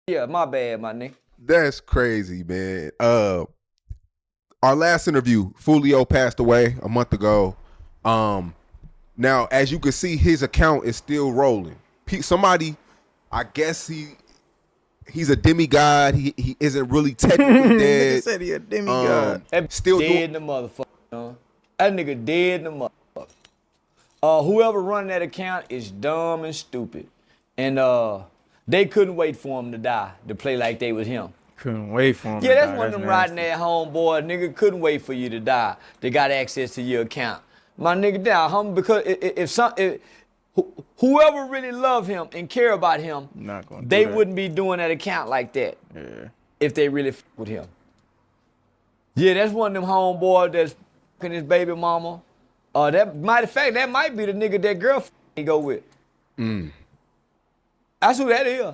Yeah, my bad, my nigga. That's crazy, man. Our last interview, Fulio passed away a month ago. Now, as you can see, his account is still rolling. Somebody, I guess he's a demigod. He isn't really technically dead. Nigga said he a demigod. That Still dead in the motherfucker. That nigga dead in the motherfucker. Whoever running that account is dumb and stupid. And they couldn't wait for him to die to play like they was him. Couldn't wait for him. Yeah, that's one of them riding that homeboy. Nigga couldn't wait for you to die. They got access to your account. My nigga down, homie, because if whoever really love him and care about him, they wouldn't be doing that account like that. Yeah. If they really f with him. Yeah, that's one of them homeboys that's f***ing his baby mama. Matter of fact, that might be the nigga that girl he go with. That's who that is.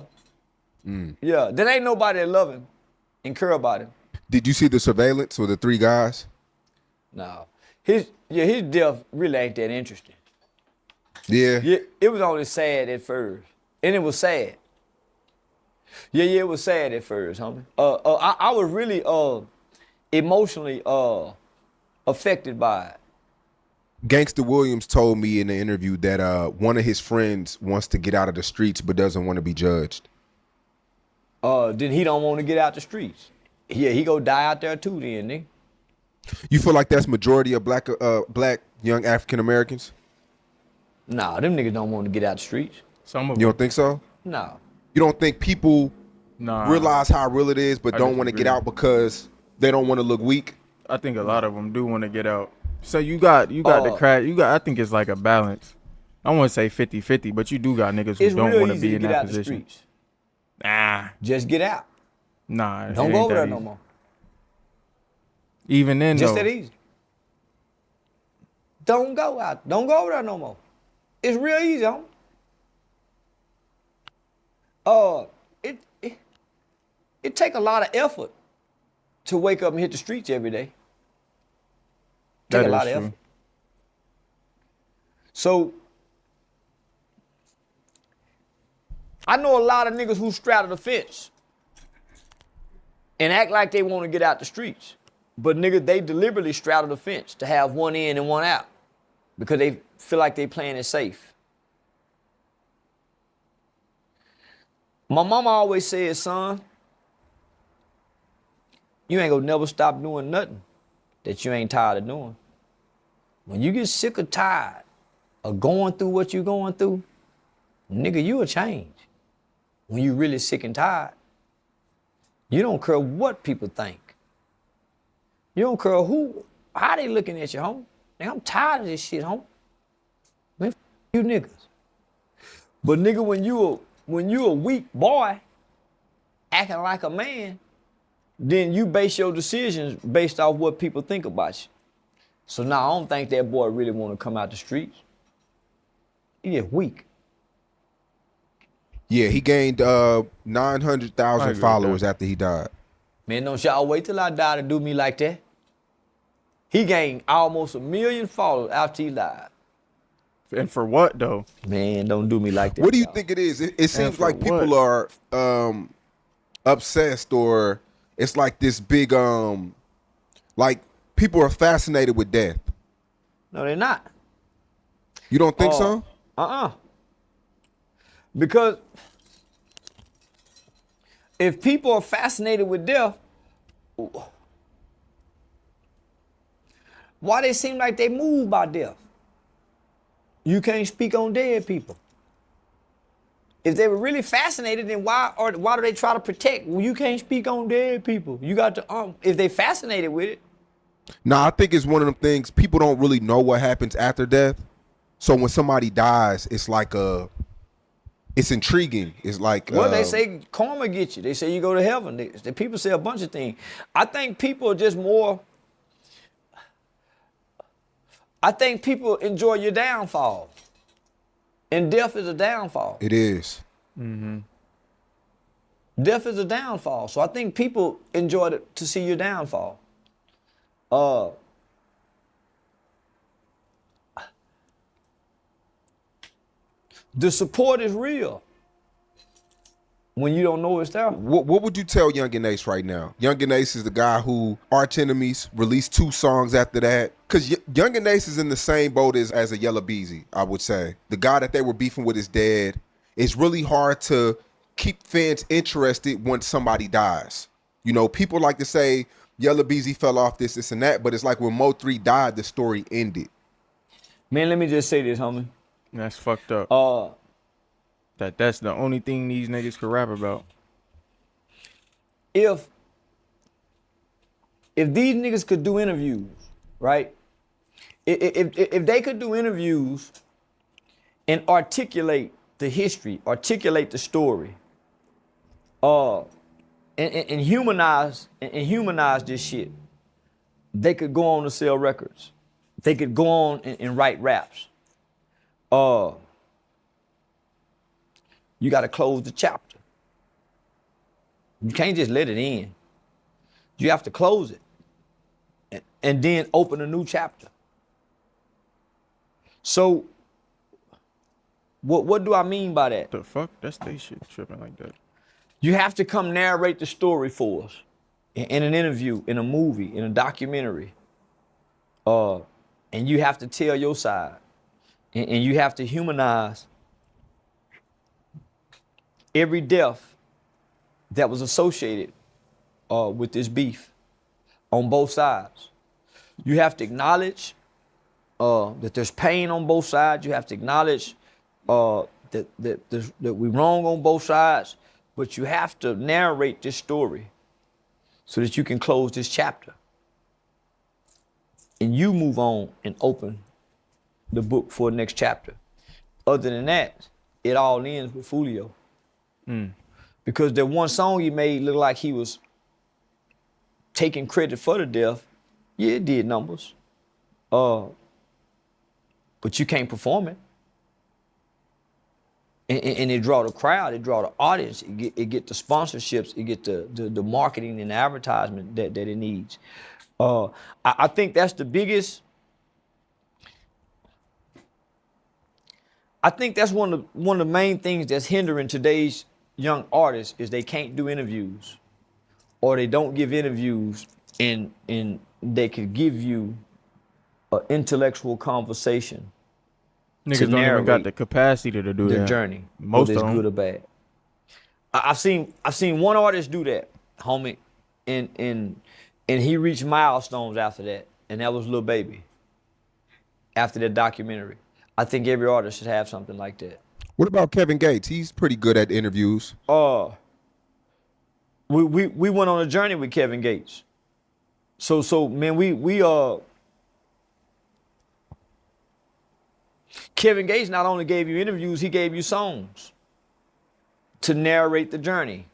Yeah, there ain't nobody that love him and care about him. Did you see the surveillance with the 3 guys? No. His death really ain't that interesting. Yeah. Yeah, it was only sad at first. And it was sad. Yeah, it was sad at first, homie. I was really emotionally affected by it. Gangsta Williams told me in the interview that one of his friends wants to get out of the streets but doesn't want to be judged. Then he don't want to get out the streets. Yeah, he go die out there too then, nigga. You feel like that's majority of black young African Americans? Nah, them niggas don't want to get out the streets. Some of You don't think so? No. You don't think people realize how real it is but don't want to get out because they don't want to look weak? I think a lot of them do want to get out. So you got the crash. I think it's like a balance. I don't want to say 50-50, but you do got niggas who don't want to be in that position. Nah. Just get out. Nah. Don't go over there no more. Even then, just that easy. Don't go out. Don't go over there no more. It's real easy, homie. It take a lot of effort to wake up and hit the streets every day. Take a lot of effort. So I know a lot of niggas who straddle the fence and act like they want to get out the streets. But nigga, they deliberately straddle the fence to have one in and one out because they feel like they playing it safe. My mama always said, son, you ain't gonna never stop doing nothing that you ain't tired of doing. When you get sick or tired of going through what you're going through, nigga, you will change. When you really sick and tired, you don't care what people think. You don't care how they looking at you, homie. Nigga, I'm tired of this shit, homie. Man, you niggas. But nigga, when you a weak boy, acting like a man, then you base your decisions based off what people think about you. So now I don't think that boy really want to come out the streets. He just weak. Yeah, he gained 900,000 followers after he died. Man, don't y'all wait till I die to do me like that. He gained almost 1 million followers after he died. And for what though? Man, don't do me like that. What do you think it is? It seems like people are obsessed, or it's like this big like people are fascinated with death. No, they're not. You don't think so? Because if people are fascinated with death, why they seem like they moved by death? You can't speak on dead people. If they were really fascinated, then why do they try to protect? Well, you can't speak on dead people. You got to if they fascinated with it. No, I think it's one of them things. People don't really know what happens after death. So when somebody dies, it's like it's intriguing. It's like well, they say karma gets you. They say you go to heaven. People say a bunch of things. I think people are just more. I think people enjoy your downfall, and death is a downfall. It is. Mm-hmm. Death is a downfall. So I think people enjoy to see your downfall. The support is real. When you don't know it's there. What would you tell Yungeen Ace right now? Yungeen Ace is the guy who Arch Enemies released 2 songs after that. Because Yungeen Ace is in the same boat as a Yella Beezy, I would say. The guy that they were beefing with is dead. It's really hard to keep fans interested when somebody dies. You know, people like to say Yella Beezy fell off this, and that, but it's like when Mo 3 died, the story ended. Man, let me just say this, homie. That's fucked up. That's the only thing these niggas could rap about. If these niggas could do interviews, right? If they could do interviews and articulate the history, articulate the story, and humanize this shit, they could go on to sell records. They could go on and write raps. You got to close the chapter. You can't just let it in. You have to close it and then open a new chapter. So, what do I mean by that? The fuck? That's they shit tripping like that. You have to come narrate the story for us in an interview, in a movie, in a documentary. And you have to tell your side. And you have to humanize every death that was associated with this beef on both sides. You have to acknowledge that there's pain on both sides. You have to acknowledge that we're wrong on both sides, but you have to narrate this story so that you can close this chapter. And you move on and open the book for the next chapter. Other than that, it all ends with Fulio. Because that one song he made looked like he was taking credit for the death. Yeah, it did numbers. But you can't perform it. And it draw the crowd, it draw the audience, it get the sponsorships, it get the marketing and the advertisement that it needs. I think that's the biggest. I think that's one of the main things that's hindering today's young artists is they can't do interviews, or they don't give interviews, and they could give you an intellectual conversation. Niggas don't even got the capacity to do their that. journey, Most whether of it's them. good or bad. I've seen one artist do that, homie, and he reached milestones after that, and that was Lil Baby. After that documentary, I think every artist should have something like that. What about Kevin Gates? He's pretty good at interviews. We went on a journey with Kevin Gates. So man, Kevin Gates not only gave you interviews, he gave you songs to narrate the journey.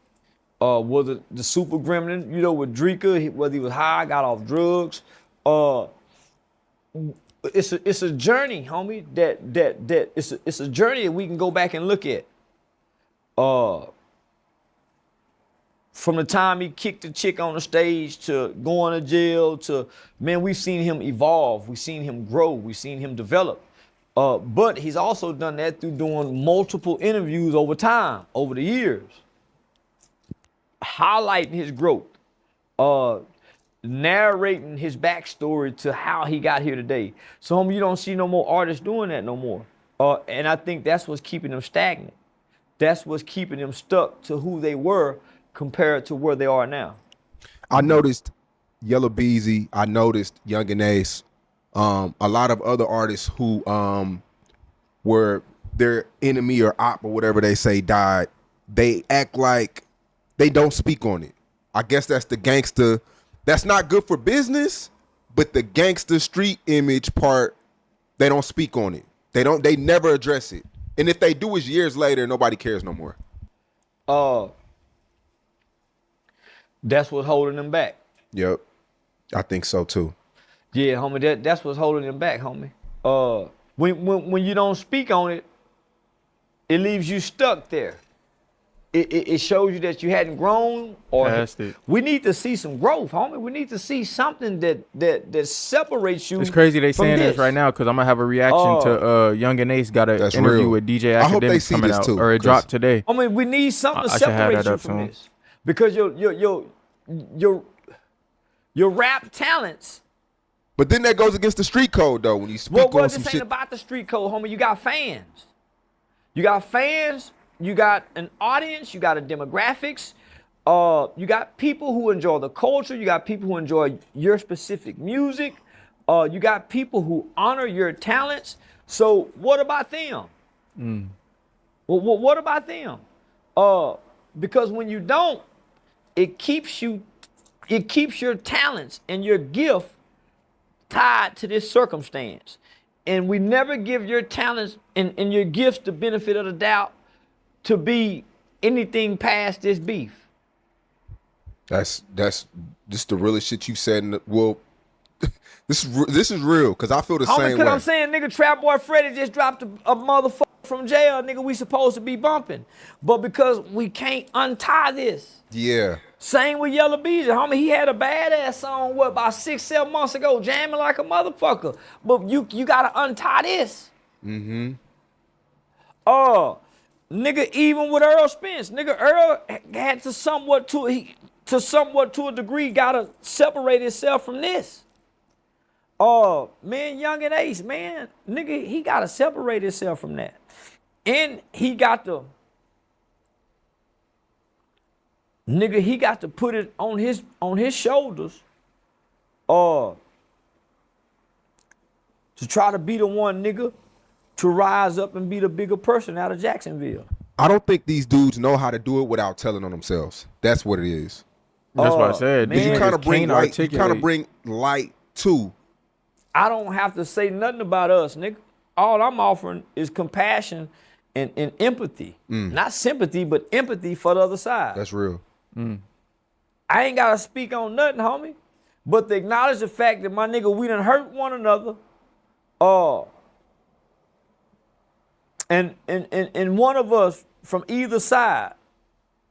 Whether the Super Gremlin, with Dreka, whether he was high, got off drugs. It's a journey, homie. It's a journey that we can go back and look at. From the time he kicked the chick on the stage to going to jail to, man, we've seen him evolve. We've seen him grow. We've seen him develop. But he's also done that through doing multiple interviews over time, over the years, highlighting his growth, narrating his backstory to how he got here today. So, homie, you don't see no more artists doing that no more. And I think that's what's keeping them stagnant. That's what's keeping them stuck to who they were compared to where they are now. I noticed Yella Beezy. I noticed Yungeen Ace. A lot of other artists who were their enemy or op or whatever they say died, they act like they don't speak on it. I guess that's the gangster. That's not good for business, but the gangster street image part, they don't speak on it. They never address it. And if they do, it's years later, nobody cares no more. That's what's holding them back. Yep. I think so too. Yeah, homie, that's what's holding them back, homie. When you don't speak on it, it leaves you stuck there. it shows you that you hadn't grown or Past it. we need to see some growth, homie. We need to see something that separates you. It's crazy they from saying this right now because I'm gonna have a reaction to Yungeen Ace got an That's interview real. with DJ I hope they Academics see coming this out, too, or it 'cause- dropped today. I mean, we need something to I should have separate that you up from soon. this, because your rap talents. But then that goes against the street code though when you speak Well, on some this ain't shit. about the street code, homie. You got fans. You got fans. You got an audience. You got a demographics. You got people who enjoy the culture. You got people who enjoy your specific music. You got people who honor your talents. So what about them? Well, what about them? Because when you don't, it keeps your talents and your gift tied to this circumstance. And we never give your talents and your gifts the benefit of the doubt to be anything past this beef. That's just the realest shit you said. Well, this is real because I feel the Homie, same cause way. I'm saying, nigga, Trap Boy Freddy just dropped a motherfucker from jail, nigga. We supposed to be bumping, but because we can't untie this. Yeah. Same with Yella Beezy, homie. He had a badass song, about 6-7 months ago, jamming like a motherfucker. But you gotta untie this. Mm-hmm. Nigga, even with Earl Spence, nigga, Earl had to somewhat to a degree gotta separate himself from this. Man, Yungeen Ace, man, nigga, he gotta separate himself from that. And he got to put it on his shoulders to try to be the one nigga to rise up and be the bigger person out of Jacksonville. I don't think these dudes know how to do it without telling on themselves. That's what it is. That's what I said. man. These You You niggas kind of bring can't light. You kind of articulate. bring light to. I don't have to say nothing about us, nigga. All I'm offering is compassion and empathy. Not sympathy, but empathy for the other side. That's real. I ain't gotta speak on nothing, homie, but to acknowledge the fact that my nigga, we done hurt one another. And one of us from either side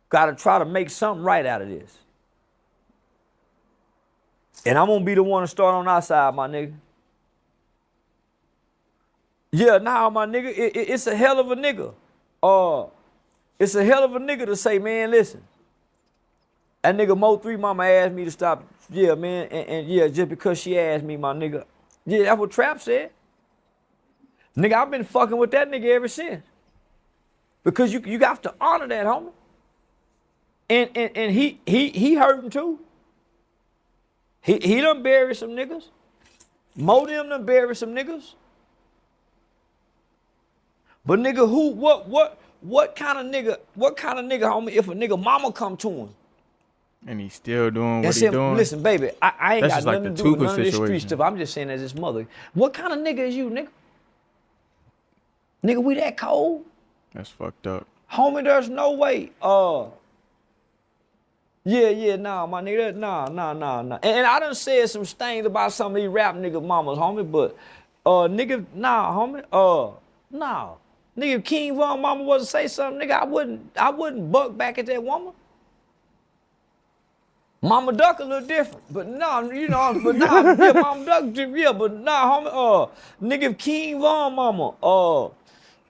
gotta try to make something right out of this. And I'm gonna be the one to start on our side, my nigga. Yeah, nah, my nigga, it's a hell of a nigga. It's a hell of a nigga to say, man, listen. That nigga Mo3 mama asked me to stop. Yeah, man, and yeah, just because she asked me, my nigga. Yeah, that's what Trap said. Nigga, I've been fucking with that nigga ever since. Because you got to honor that, homie. And he hurting too. He done buried some niggas. Mo them done buried some niggas. But nigga, what kind of nigga, homie, if a nigga mama come to him? And he's still doing And what he's said, doing. listen, baby, I ain't That's got just like nothing the to do with Tuka none of this street situation. stuff. I'm just saying as his mother. What kind of nigga is you, nigga? Nigga, we that cold? That's fucked up. Homie, there's no way. Yeah, nah, my nigga, nah. And I done said some things about some of these rap nigga mamas, homie, but nigga, nah, homie, nah. Nigga, if King Von mama was to say something, nigga, I wouldn't buck back at that woman. Mama Duck a little different, but nah, you know, but nah, yeah, Mama Duck, yeah, but nah, homie, nigga, if King Von mama,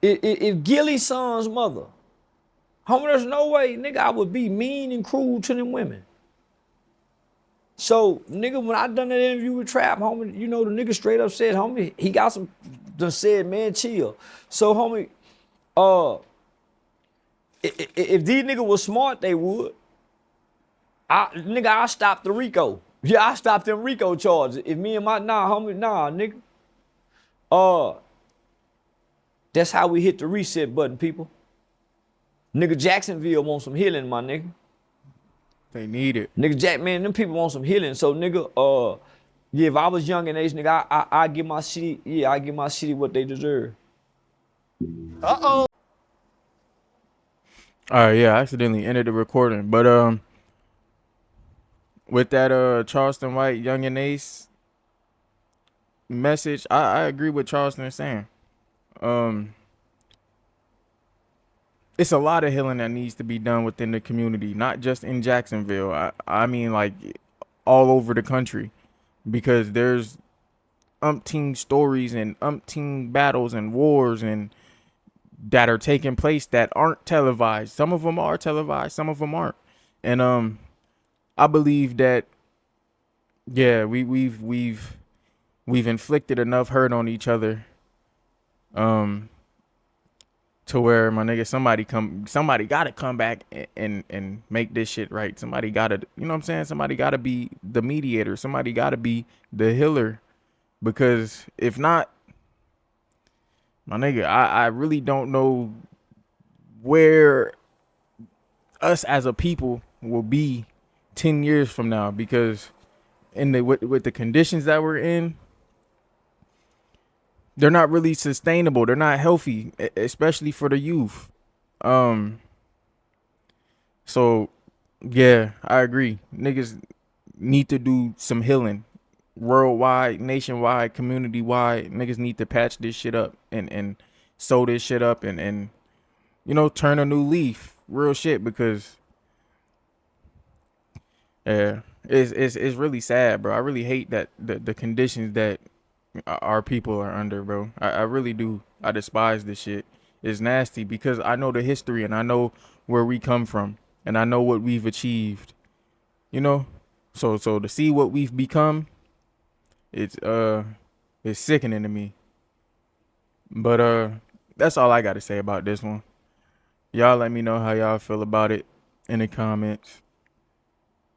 if Gilly's son's mother, homie, there's no way, nigga, I would be mean and cruel to them women. So, nigga, when I done that interview with Trap, homie, you know, the nigga straight up said, homie, he got some, done said, man, chill. So, homie, if these niggas was smart, they would. I stopped the RICO. Yeah, I stopped them RICO charges. If me and my, homie, nigga. That's how we hit the reset button, people. Nigga, Jacksonville want some healing, my nigga. They need it. Nigga, man, them people want some healing. So, nigga, yeah, if I was Yungeen Ace, nigga, I give my city what they deserve. All right, yeah, I accidentally ended the recording, but with that Charleston White Yungeen Ace message, I agree with Charleston saying. it's a lot of healing that needs to be done within the community, not just in Jacksonville. I mean, like, all over the country, because there's umpteen stories and umpteen battles and wars and that are taking place that aren't televised. Some of them are televised, some of them aren't. And I believe that, yeah, we've inflicted enough hurt on each other to where, my nigga, somebody gotta come back and make this shit right. Somebody gotta, you know what I'm saying? Somebody gotta be the mediator. Somebody gotta be the healer. Because if not, my nigga, I really don't know where us as a people will be 10 years from now, because with the conditions that we're in, they're not really sustainable. They're not healthy, especially for the youth. So yeah, I agree. Niggas need to do some healing. Worldwide, nationwide, community-wide, niggas need to patch this shit up and sew this shit up and you know, turn a new leaf. Real shit, because yeah, it's really sad, bro. I really hate that the conditions that our people are under, bro. I really do. I despise this shit. It's nasty, because I know the history and I know where we come from and I know what we've achieved. You know? So to see what we've become, it's sickening to me. But that's all I got to say about this one. Y'all let me know how y'all feel about it in the comments.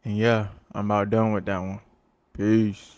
And yeah, I'm about done with that one. Peace.